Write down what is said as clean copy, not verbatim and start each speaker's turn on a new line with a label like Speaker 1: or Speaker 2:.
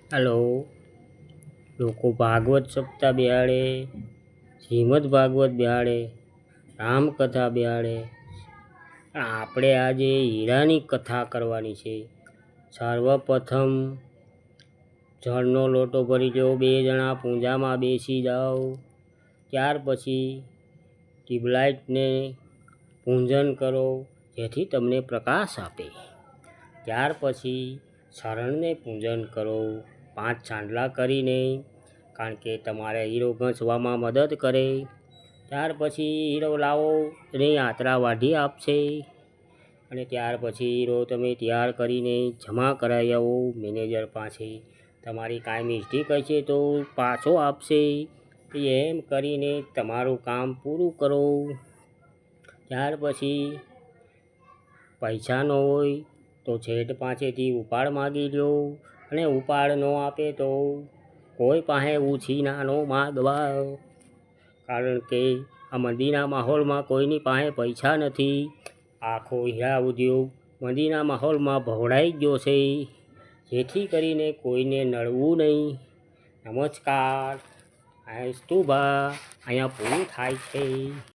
Speaker 1: Hello. લોકો ભાગવત સપ્તાહ બેહાડે, શ્રીમદ ભાગવત બેહાડે, રામકથા બેહાડે. આપણે આજે હીરાની કથા કરવાની છે. સર્વપ્રથમ જળનો લોટો ભરી લો, 2 જણા પૂજામાં બેસી જાઓ. ત્યાર પછી ટ્યુબલાઇટને પૂજન કરો, જેથી તમને પ્રકાશ આપે. ત્યાર પછી શરણને પૂજન કરો 5 ચાંદલા કરીને, કારણ કે તમારે હીરો ઘસવામાં મદદ કરે. ત્યાર પછી હીરો લાવો, એની યાત્રા વાઢી આપશે. અને ત્યાર પછી હીરો તમે તૈયાર કરીને જમા કરાવી આવો મેનેજર પાસે. તમારી કાંઈ મિસ્ટેક હશે તો પાછો આપશે. એમ કરીને તમારું કામ પૂરું કરો. ત્યાર પછી પૈસા ન હોય તો શેઠ પાસેથી ઉપાડ માગી લો, અને ઉપાડ ન આપે તો કોઈ પાસે ઉછીના ન માગવા, કારણ કે આ મંદીના માહોલમાં કોઈની પાસે પૈસા નથી. આખો હીરા ઉદ્યોગ મંદીના માહોલમાં ભવડાઈ ગયો છે, જેથી કરીને કોઈને નડવું નહીં. નમસ્કાર. અહીંયા પૂરું થાય છે.